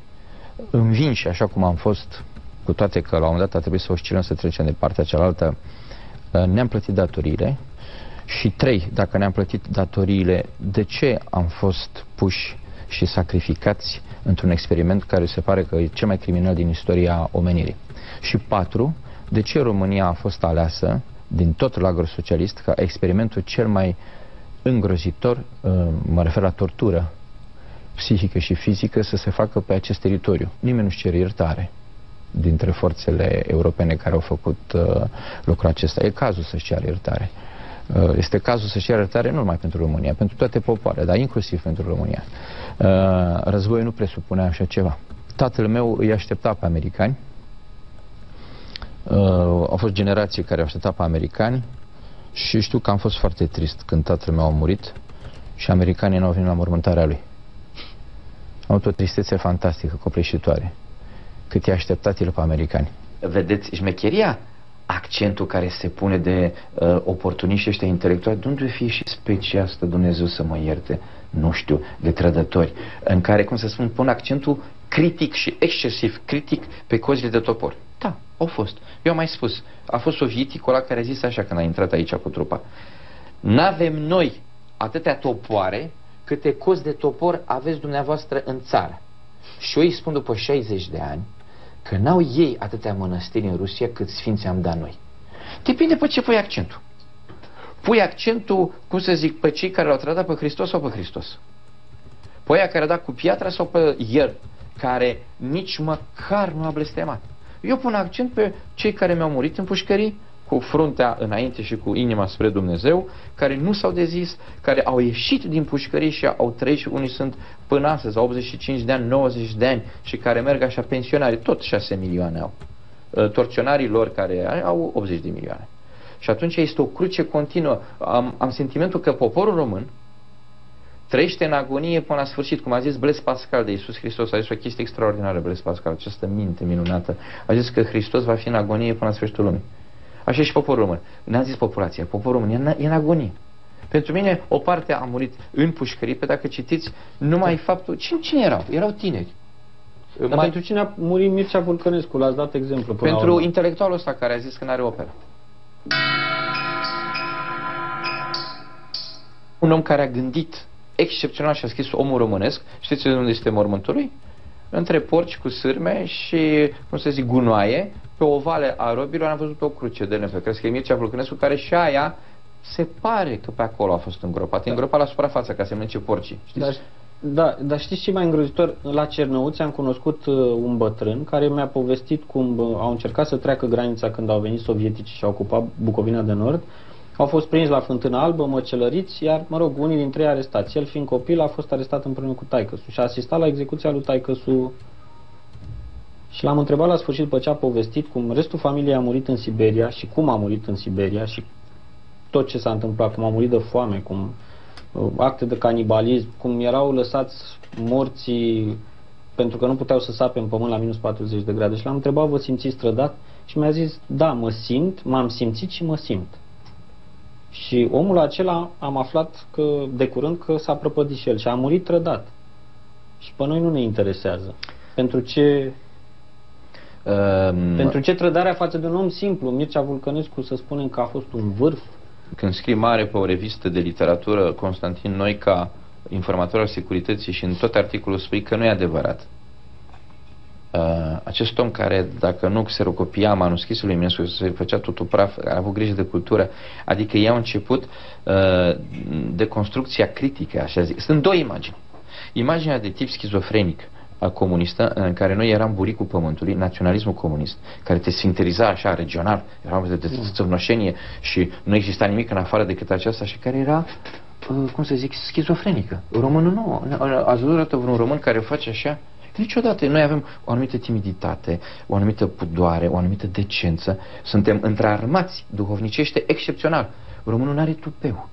Învinși, așa cum am fost, cu toate că la un moment dat a trebuit să oscilăm să trecem de partea cealaltă, ne-am plătit datoriile. Și 3. Dacă ne-am plătit datoriile, de ce am fost puși și sacrificați într-un experiment care se pare că e cel mai criminal din istoria omenirii? Și 4. De ce România a fost aleasă din tot lagărul socialist ca experimentul cel mai îngrozitor, mă refer la tortură psihică și fizică, să se facă pe acest teritoriu? Nimeni nu-și cere iertare dintre forțele europene care au făcut lucrul acesta. E cazul să-și ceară iertare. Este cazul să-și ceară iertare nu numai pentru România, pentru toate popoarele, dar inclusiv pentru România. Războiul nu presupune așa ceva. Tatăl meu îi aștepta pe americani. Au fost generații care au așteptat pe americani și știu că am fost foarte trist când tatăl meu a murit și americanii n-au venit la mormântarea lui. Am avut o tristețe fantastică, copleșitoare, cât i-a așteptat el pe americani. Vedeți șmecheria? Accentul care se pune de oportuniști ăștia intelectuali, de unde fie și specia asta, Dumnezeu să mă ierte, nu știu, de trădători, în care, cum să spun, pun accentul critic și excesiv critic pe cozile de topor. Da, au fost. Eu am mai spus, a fost sovieticul ăla care a zis așa când a intrat aici cu trupa: N-avem noi atâtea topoare câte cozi de topor aveți dumneavoastră în țară. Și eu îi spun după 60 de ani că n-au ei atâtea mănăstiri în Rusia cât sfinți am dat noi. Depinde pe ce pui accentul. Pui accentul, cum să zic, pe cei care l-au trădat pe Hristos sau pe Hristos? Pe aia care a dat cu piatra sau pe el care nici măcar nu a blestemat? Eu pun accent pe cei care mi-au murit în pușcării, cu fruntea înainte și cu inima spre Dumnezeu, care nu s-au dezis, care au ieșit din pușcării și au trăit și unii sunt până astăzi, 85 de ani, 90 de ani și care merg așa pensionari, tot 6 milioane au. Torționarii lor care au 80 de milioane. Și atunci este o cruce continuă. Am sentimentul că poporul român trăiește în agonie până la sfârșit, cum a zis Blaise Pascal de Iisus Hristos. A zis o chestie extraordinară Blaise Pascal, această minte minunată. A zis că Hristos va fi în agonie până la sfârșitul lumii. Așa și poporul român. N-a zis populația, poporul român e în agonie. Pentru mine o parte a murit în pușcării, pe dacă citiți numai faptul... Cine erau? Erau tineri. Dar pentru cine a murit Mircea Vulcănescu? L-ați dat exemplu. Pentru intelectualul ăsta care a zis că n-are operă. Un om care a gândit excepțional și a scris Omul românesc. Știți de unde este mormântul lui? Între porci cu sârme și, cum să zic, gunoaie, pe o vale a robilor am văzut o cruce de nefă. Cred că e Mircea Vulcănescu, care și aia se pare că pe acolo a fost îngropat. E îngropat la suprafață ca să mănânce porcii. Știți? Dar știți ce mai îngrozitor? La Cernăuți am cunoscut un bătrân care mi-a povestit cum au încercat să treacă granița când au venit sovietici și au ocupat Bucovina de Nord. Au fost prinși la Fântâna Albă, măcelăriți, iar, mă rog, unii dintre ei arestați. El, fiind copil, a fost arestat împreună cu taică-su și a asistat la execuția lui taică-su. Și l-am întrebat la sfârșit, pe ce a povestit, cum restul familiei a murit în Siberia și cum a murit în Siberia și tot ce s-a întâmplat, cum a murit de foame, cum acte de canibalism, cum erau lăsați morții pentru că nu puteau să sape în pământ la minus 40 de grade. Și l-am întrebat, vă simțiți trădat? Și mi-a zis, da, mă simt, m-am simțit și mă simt. Și omul acela am aflat că de curând că s-a prăpădit și el și a murit trădat. Și pe noi nu ne interesează. Pentru ce trădarea față de un om simplu? Mircea Vulcănescu, să spunem că a fost un vârf. Când scrii mare pe o revistă de literatură, Constantin Noica, informator al securității, și în tot articolul spui că nu e adevărat. Acest om care, dacă nu xerocopia manuscrisul lui Eminescu, se făcea totul praf, a avut grijă de cultură, adică ei au început de construcția critică, așa zic. Sunt două imagini. Imaginea de tip schizofrenic comunistă, în care noi eram buricul pământului, naționalismul comunist, care te sfincteriza așa regional, eram de țăvnoșenie și nu exista nimic în afară decât aceasta, și care era, cum să zic, schizofrenică. Românul nu. Ați văzut vreun român care face așa? Niciodată. Noi avem o anumită timiditate, o anumită pudoare, o anumită decență. Suntem întrearmați duhovnicește excepțional. Românul n-are tupeu.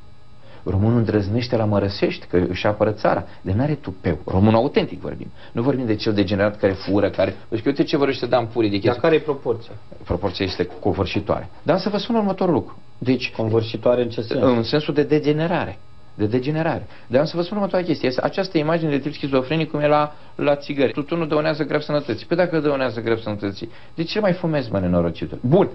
Românul îndrăznește la mărăsești, că își apără țara, de n-are tupeu. Românul autentic vorbim. Nu vorbim de cel degenerat care fură, care... Deci, uite ce vorbește Dan Puri de chestia. Dar care e proporția? Proporția este covârșitoare. Dar să vă spun următorul lucru. Deci, convârșitoare în ce sens? În sensul de degenerare. De degenerare. Dar am să vă spun următoarea chestie. Această imagine de tip schizofrenic cum e la țigări. Tutunul dăunează grav sănătății. Pe dacă dăunează grav sănătății, de ce mai fumezi, mă, nenorocitul? Bun.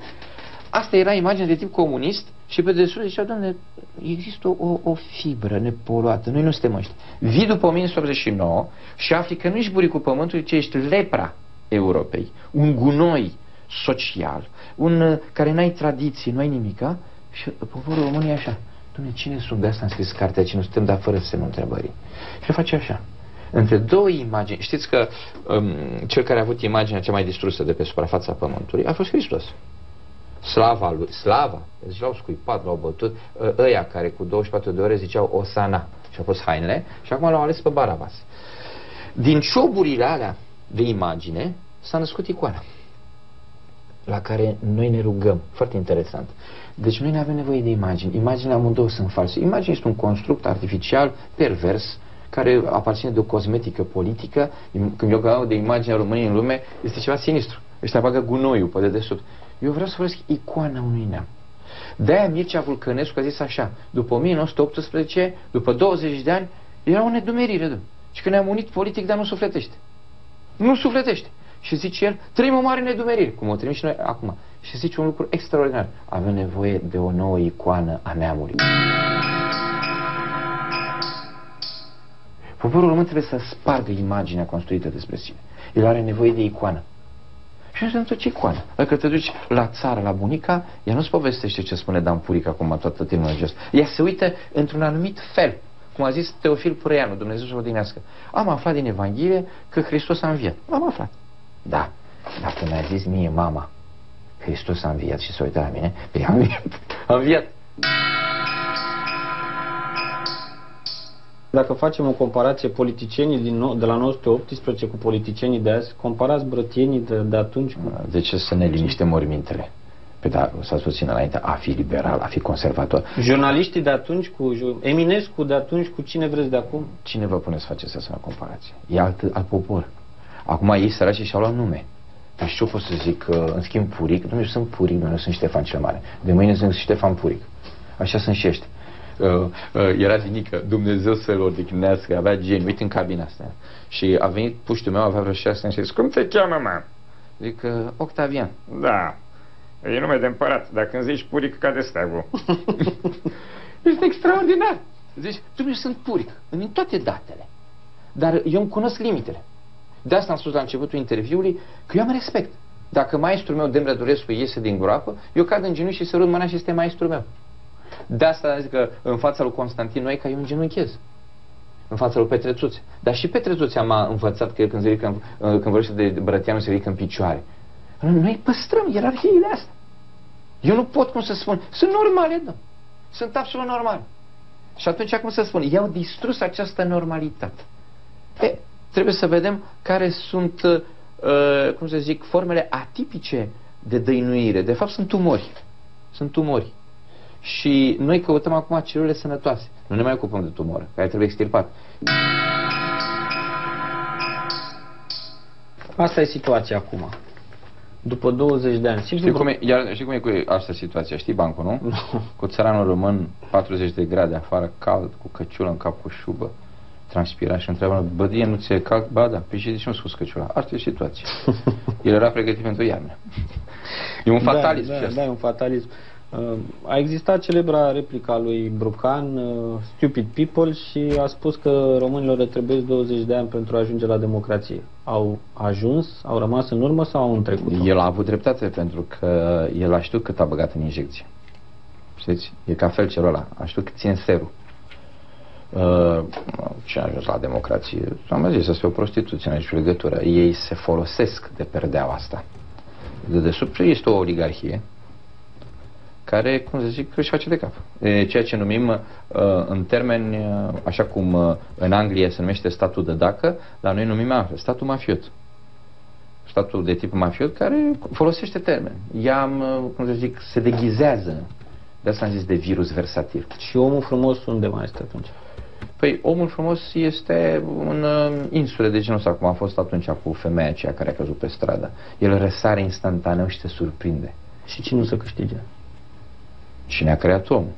Asta era imagine de tip comunist și pe desubt zicea, doamne, există o fibră nepoluată. Noi nu suntem ăștia. Vii după 1989 și afli că nu ești buricul pământului, ci ești lepra Europei. Un gunoi social. Un care n-ai tradiții, nu ai nimica. Și poporul român e așa. Doamne, cine sunt? De asta am scris cartea, cine suntem, dar fără semnul întrebării. Și face așa. Între două imagini. Știți că cel care a avut imaginea cea mai distrusă de pe suprafața pământului a fost Hristos. Slava lui, slava, deci l-au scuipat, l-au bătut, ăia care cu 24 de ore ziceau Osana și au fost hainele și acum l-au ales pe Barabas. Din cioburile alea de imagine s-a născut icoana la care noi ne rugăm. Foarte interesant. Deci noi nu avem nevoie de imagini. Imaginile amândouă sunt false. Imaginea este un construct artificial, pervers, care aparține de o cosmetică politică. Când eu gădau de imaginea României în lume, este ceva sinistru. Ăștia bagă gunoiul pe dedesubt. Eu vreau să folosesc icoana unui neam. De-aia Mircea Vulcănescu a zis așa, după 1918, după 20 de ani, era o nedumerire, și că ne-am unit politic, dar nu sufletește. Nu sufletește. și zice el, trăim o mare nedumerire, cum o trăim și noi acum. Și zice un lucru extraordinar, avem nevoie de o nouă icoană a neamului. Poporul român trebuie să spargă imaginea construită despre sine. El are nevoie de icoană. Și nu se ce icoană. Dacă te duci la țară, la bunica, ea nu-ți povestește ce spune Dan Puric acum toată termenul acesta. Ea se uită într-un anumit fel. Cum a zis Teofil Purăianu, Dumnezeu să-l odinească. Am aflat din Evanghelie că Hristos a înviat. Am aflat. Da. Dacă mi-a zis mie mama, Hristos a înviat și s-a uitat la mine, pe a înviat. A înviat. Dacă facem o comparație politicienii de la 1918 cu politicienii de azi, comparați brătienii de atunci cu... De ce să ne liniștem mormintele? Păi da, s-a spus țin înainte, a fi liberal, a fi conservator. Jurnaliștii de atunci cu... Eminescu de atunci cu cine vreți de acum? Cine vă pune să faceți asemenea comparație? E alt popor. Acum ei săraci și-au luat nume. Deci ce pot să zic? În schimb Puric, Dumnezeu, sunt Puric, nu sunt Ștefan cel Mare. De mâine sunt Ștefan Puric. Așa sunt și ăștia. Era dinică, Dumnezeu să-l odihnească, avea geni, uite în cabina asta. Și a venit puștul meu, avea vreo 6 ani și a zis, cum te cheamă, mă? Zic, Octavian. Da, e nume de împărat, dacă îmi zici Puric, cade steagul. Este extraordinar. Zici, Dumnezeu, sunt Puric, în toate datele. Dar eu îmi cunosc limitele. De asta am spus la începutul interviului că eu am respect. Dacă maestrul meu, Demrea Durescu, iese din groapă, eu cad în genunchi și sărut mâna și este maestrul meu. De asta zic că în fața lui Constantin Noica eu îngenunchez. În fața lui Petrețuțe. Dar și Petrețuțea m-a învățat că el când vorbește de Brătianu se ridică în picioare. Noi păstrăm ierarhiile astea. Eu nu pot, cum să spun, sunt normale, da. Sunt absolut normale. Și atunci, cum să spun, i-au distrus această normalitate. Trebuie să vedem care sunt, cum să zic, formele atipice de dăinuire. De fapt, sunt tumori. Sunt tumori. Și noi căutăm acum celulele sănătoase. Nu ne mai ocupăm de tumoră, care trebuie extirpat. Asta e situația acum. După 20 de ani. Știi cum e cu asta situația? Știi bancul, nu? No. Cu țăranul român, 40 de grade afară, cald, cu căciulă în cap, cu șubă, transpira și întreabă, bădie, nu ți-e cald? Ba da, păi și de ce nu scos căciula? Asta e situația. El era pregătit pentru iarnă. E un fatalism. Da, e un fatalism. A existat celebra replica lui Brucan, Stupid People, și a spus că românilor le trebuie 20 de ani pentru a ajunge la democrație. Au ajuns, au rămas în urmă sau au întrecut? El a avut dreptate pentru că el a știut cât a băgat în injecție. Știți? E ca felcerul ăla. A știut cât ține serul. Ce a ajuns la democrație? Am mai zis, să fie o prostituție, n-ai nicio legătură. Ei se folosesc de perdeaua asta. De desubt este o oligarhie care, cum să zic, își face de cap. Ceea ce numim în termeni, așa cum în Anglia se numește statul de dacă, la noi numim statul mafiot. Statul de tip mafiot care folosește termeni. Ea, cum să zic, se deghizează. De asta am zis de virus versatil. Și omul frumos unde mai este atunci? Păi omul frumos este în insule de genul ăsta, cum a fost atunci cu femeia aceea care a căzut pe stradă. El răsare instantaneu și te surprinde. Și cine nu se câștige? Cine a creat omul?